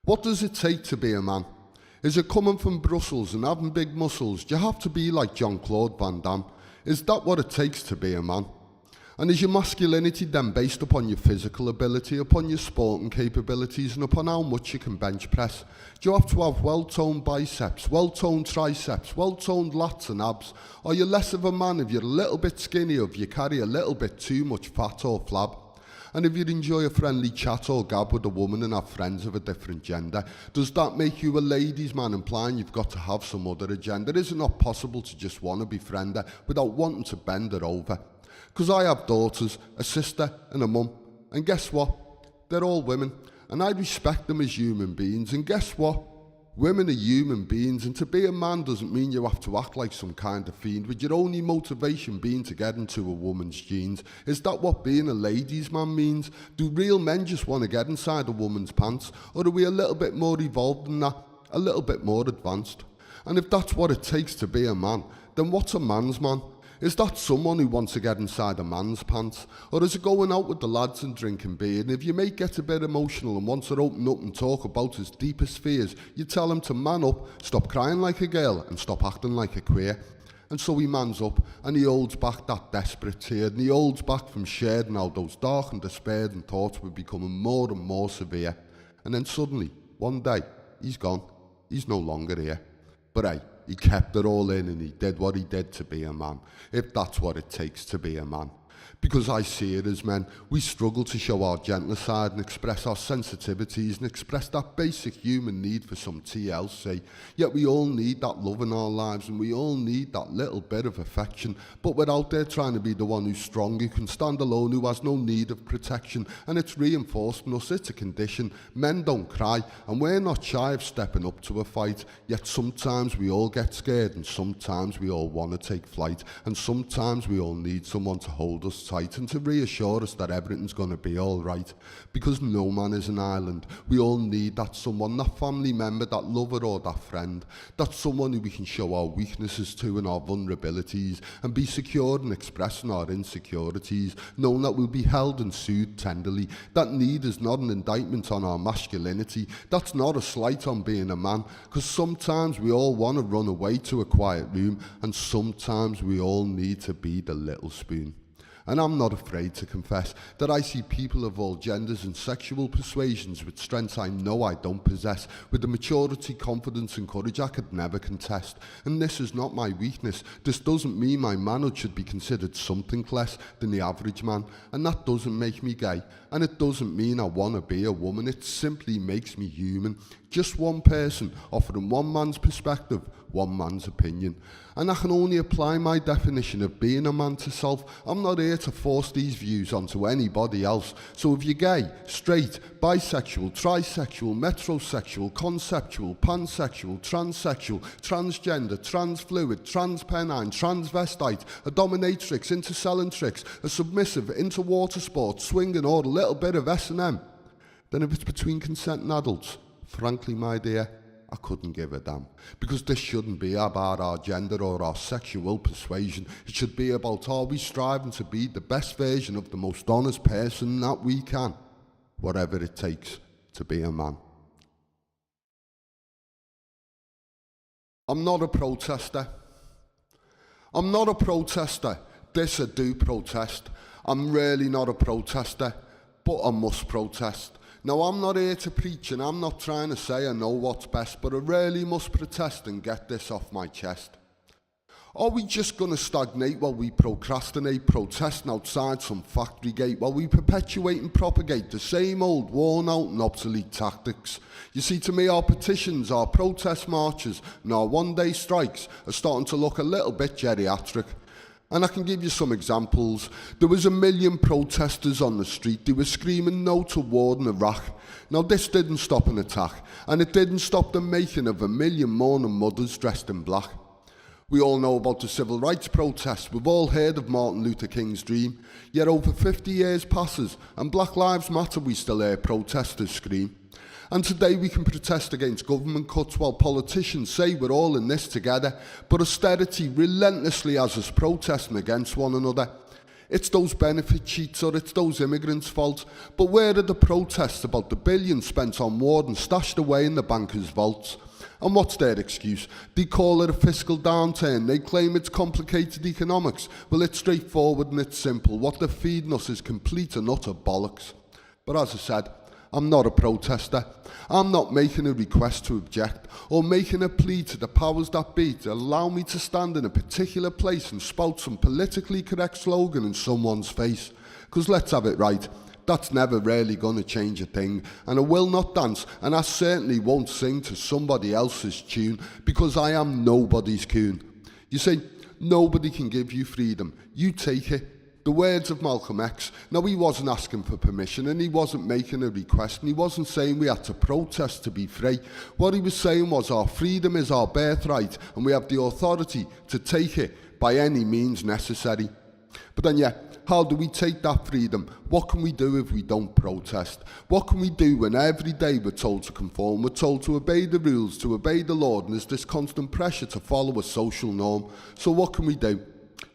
What does it take to be a man? Is it coming from Brussels and having big muscles? Do you have to be like Jean-Claude Van Damme? Is that what it takes to be a man? And is your masculinity then based upon your physical ability, upon your sporting capabilities, and upon how much you can bench press? Do you have to have well-toned biceps, well-toned triceps, well-toned lats and abs? Are you less of a man if you're a little bit skinny, or if you carry a little bit too much fat or flab? And if you enjoy a friendly chat or gab with a woman and have friends of a different gender, does that make you a ladies' man, implying you've got to have some other agenda? Is it not possible to just want to befriend her without wanting to bend her over? Because I have daughters, a sister and a mum, and guess what? They're all women, and I respect them as human beings, and guess what? Women are human beings, and to be a man doesn't mean you have to act like some kind of fiend, with your only motivation being to get into a woman's jeans. Is that what being a ladies' man means? Do real men just want to get inside a woman's pants, or are we a little bit more evolved than that, a little bit more advanced? And if that's what it takes to be a man, then what's a man's man? Is that someone who wants to get inside a man's pants? Or is it going out with the lads and drinking beer? And if your mate gets a bit emotional and wants to open up and talk about his deepest fears, you tell him to man up, stop crying like a girl and stop acting like a queer. And so he mans up and he holds back that desperate tear, and he holds back from sharing how those dark and despairing thoughts were becoming more and more severe. And then suddenly, one day, he's gone. He's no longer here. But hey, he kept it all in and he did what he did to be a man, if that's what it takes to be a man. Because I see it as men, we struggle to show our gentler side and express our sensitivities and express that basic human need for some TLC. Yet we all need that love in our lives, and we all need that little bit of affection. But we're out there trying to be the one who's strong, who can stand alone, who has no need of protection. And it's reinforced in us, it's a condition. Men don't cry, and we're not shy of stepping up to a fight. Yet sometimes we all get scared, and sometimes we all want to take flight. And sometimes we all need someone to hold us tight and to reassure us that everything's going to be all right, because no man is an island. We all need that someone, that family member, that lover or that friend, that someone who we can show our weaknesses to and our vulnerabilities and be secure in expressing our insecurities, knowing that we'll be held and soothed tenderly. That need is not an indictment on our masculinity. That's not a slight on being a man, because sometimes we all want to run away to a quiet room, and sometimes we all need to be the little spoon. And I'm not afraid to confess that I see people of all genders and sexual persuasions with strengths I know I don't possess, with the maturity, confidence and courage I could never contest. And this is not my weakness. This doesn't mean my manhood should be considered something less than the average man. And that doesn't make me gay. And it doesn't mean I want to be a woman. It simply makes me human. Just one person offering one man's perspective, one man's opinion. And I can only apply my definition of being a man to self. I'm not here to force these views onto anybody else. So if you're gay, straight, bisexual, trisexual, metrosexual, conceptual, pansexual, transsexual, transgender, transfluid, transpenine, transvestite, a dominatrix, intercellentrix, a submissive, into water sports, swinging, or a little bit of S&M, then if it's between consenting adults, frankly, my dear, I couldn't give a damn. Because this shouldn't be about our gender or our sexual persuasion. It should be about, are we striving to be the best version of the most honest person that we can, whatever it takes to be a man. I'm not a protester. I'm not a protester. This I do protest. I'm really not a protester, but I must protest. Now, I'm not here to preach, and I'm not trying to say I know what's best, but I really must protest and get this off my chest. Are we just going to stagnate while we procrastinate, protesting outside some factory gate, while we perpetuate and propagate the same old worn-out and obsolete tactics? You see, to me, our petitions, our protest marches, and our one-day strikes are starting to look a little bit geriatric. And I can give you some examples. There was 1 million protesters on the street. They were screaming no to war in Iraq. Now, this didn't stop an attack, and it didn't stop the making of 1 million mourning mothers dressed in black. We all know about the civil rights protests. We've all heard of Martin Luther King's dream. Yet over 50 years passes, and Black Lives Matter, we still hear protesters scream. And today we can protest against government cuts while politicians say we're all in this together, but austerity relentlessly has us protesting against one another. It's those benefit cheats or it's those immigrants' fault. But where are the protests about the billions spent on war and stashed away in the bankers' vaults? And what's their excuse? They call it a fiscal downturn. They claim it's complicated economics. Well, it's straightforward and it's simple. What they're feeding us is complete and utter bollocks. But as I said, I'm not a protester. I'm not making a request to object or making a plea to the powers that be to allow me to stand in a particular place and spout some politically correct slogan in someone's face. Because let's have it right, that's never really going to change a thing. And I will not dance, and I certainly won't sing to somebody else's tune, because I am nobody's coon. You see, nobody can give you freedom. You take it. The words of Malcolm X. Now, he wasn't asking for permission and he wasn't making a request and he wasn't saying we had to protest to be free. What he was saying was our freedom is our birthright and we have the authority to take it by any means necessary. But then, how do we take that freedom? What can we do if we don't protest? What can we do when every day we're told to conform, we're told to obey the rules, to obey the law, and there's this constant pressure to follow a social norm? So what can we do?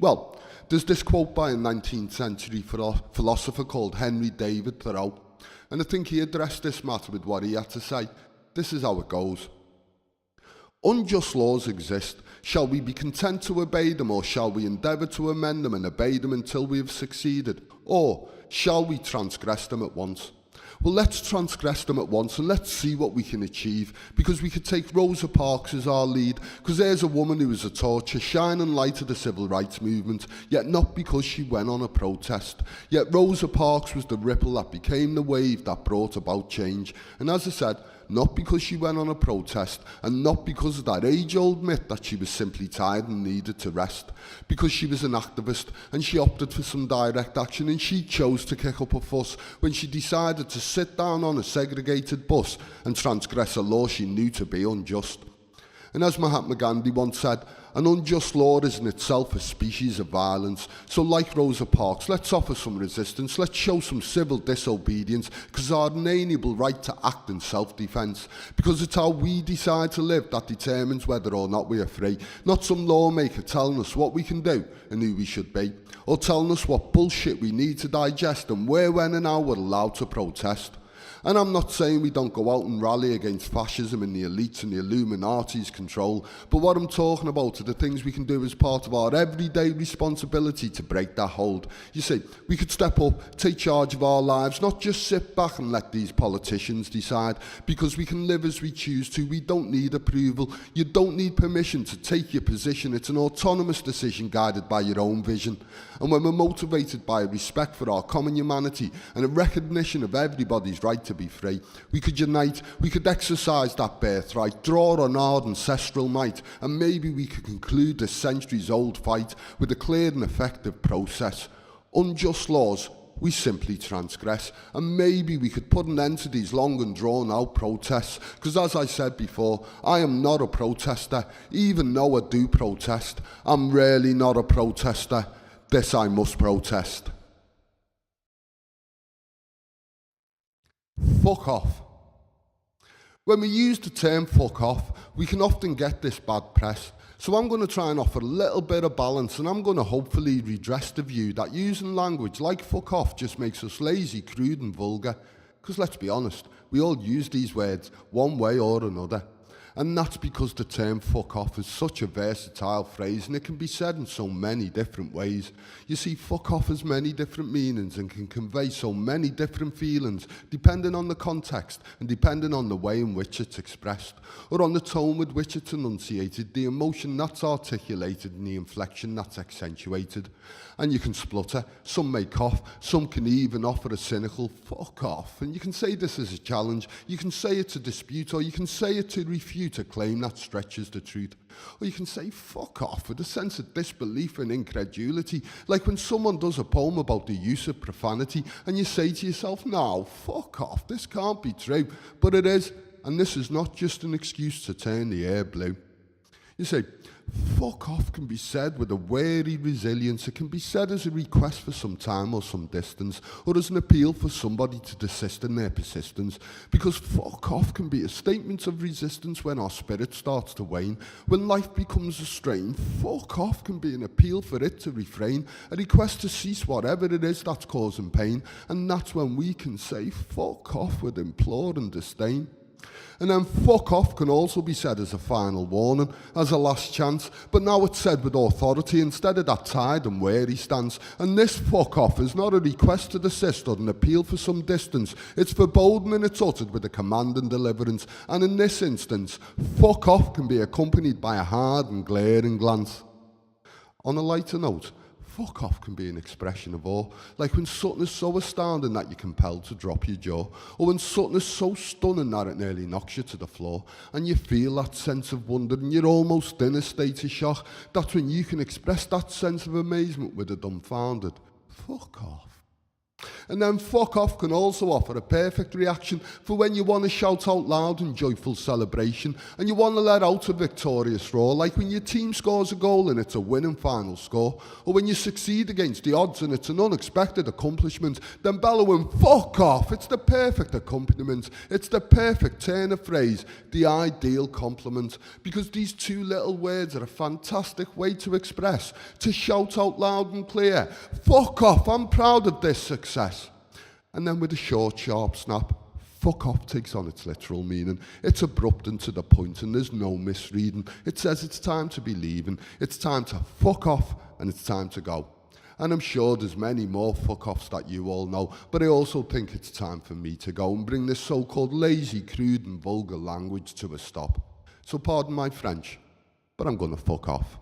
Well, there's this quote by a 19th century philosopher called Henry David Thoreau, and I think he addressed this matter with what he had to say. This is how it goes. Unjust laws exist. Shall we be content to obey them, or shall we endeavour to amend them and obey them until we have succeeded? Or shall we transgress them at once? Well, let's transgress them at once and let's see what we can achieve, because we could take Rosa Parks as our lead, because there's a woman who is a torch, a shining light of the civil rights movement, yet not because she went on a protest. Yet Rosa Parks was the ripple that became the wave that brought about change. And as I said, not because she went on a protest, and not because of that age-old myth that she was simply tired and needed to rest. Because she was an activist, and she opted for some direct action, and she chose to kick up a fuss when she decided to sit down on a segregated bus and transgress a law she knew to be unjust. And as Mahatma Gandhi once said, an unjust law is in itself a species of violence. So like Rosa Parks, let's offer some resistance, let's show some civil disobedience, because our inalienable right to act in self-defence. Because it's how we decide to live that determines whether or not we are free. Not some lawmaker telling us what we can do and who we should be, or telling us what bullshit we need to digest and where, when and how we're allowed to protest. And I'm not saying we don't go out and rally against fascism and the elites and the Illuminati's control, but what I'm talking about are the things we can do as part of our everyday responsibility to break that hold. You see, we could step up, take charge of our lives, not just sit back and let these politicians decide, because we can live as we choose to. We don't need approval. You don't need permission to take your position. It's an autonomous decision guided by your own vision. And when we're motivated by a respect for our common humanity and a recognition of everybody's right to be free, we could unite, we could exercise that birthright, draw on our ancestral might, and maybe we could conclude this centuries-old fight with a clear and effective process. Unjust laws, we simply transgress, and maybe we could put an end to these long and drawn-out protests, because as I said before, I am not a protester, even though I do protest. I'm really not a protester. This I must protest. Fuck off. When we use the term fuck off, we can often get this bad press. So I'm going to try and offer a little bit of balance, and I'm going to hopefully redress the view that using language like fuck off just makes us lazy, crude and vulgar. Because let's be honest, we all use these words one way or another. And that's because the term fuck off is such a versatile phrase and it can be said in so many different ways. You see, fuck off has many different meanings and can convey so many different feelings depending on the context and depending on the way in which it's expressed, or on the tone with which it's enunciated, the emotion that's articulated and the inflection that's accentuated. And you can splutter, some may cough, some can even offer a cynical fuck off. And you can say this as a challenge, you can say it to dispute, or you can say it to refute a claim that stretches the truth. Or you can say fuck off with a sense of disbelief and incredulity, like when someone does a poem about the use of profanity and you say to yourself, no, fuck off, this can't be true. But it is, and this is not just an excuse to turn the air blue. You see, fuck off can be said with a wary resilience. It can be said as a request for some time or some distance, or as an appeal for somebody to desist in their persistence. Because fuck off can be a statement of resistance when our spirit starts to wane, when life becomes a strain. Fuck off can be an appeal for it to refrain, a request to cease whatever it is that's causing pain, and that's when we can say fuck off with implore and disdain. And then fuck off can also be said as a final warning, as a last chance, but now it's said with authority instead of that tired and wary stance. And this fuck off is not a request to desist or an appeal for some distance. It's foreboding and it's uttered with a command and deliverance. And in this instance, fuck off can be accompanied by a hard and glaring glance. On a lighter note, fuck off can be an expression of awe, like when something is so astounding that you're compelled to drop your jaw, or when something is so stunning that it nearly knocks you to the floor, and you feel that sense of wonder and you're almost in a state of shock. That's when you can express that sense of amazement with a dumbfounded fuck off. And then fuck off can also offer a perfect reaction for when you want to shout out loud in joyful celebration and you want to let out a victorious roar, like when your team scores a goal and it's a winning final score, or when you succeed against the odds and it's an unexpected accomplishment. Then bellowing fuck off, it's the perfect accompaniment, it's the perfect turn of phrase, the ideal compliment, because these two little words are a fantastic way to express, to shout out loud and clear, fuck off, I'm proud of this success. And then with a short, sharp snap, fuck off takes on its literal meaning. It's abrupt and to the point, and there's no misreading. It says it's time to be leaving, it's time to fuck off, and it's time to go. And I'm sure there's many more fuck offs that you all know, but I also think it's time for me to go and bring this so-called lazy, crude and vulgar language to a stop. So pardon my French, but I'm gonna fuck off.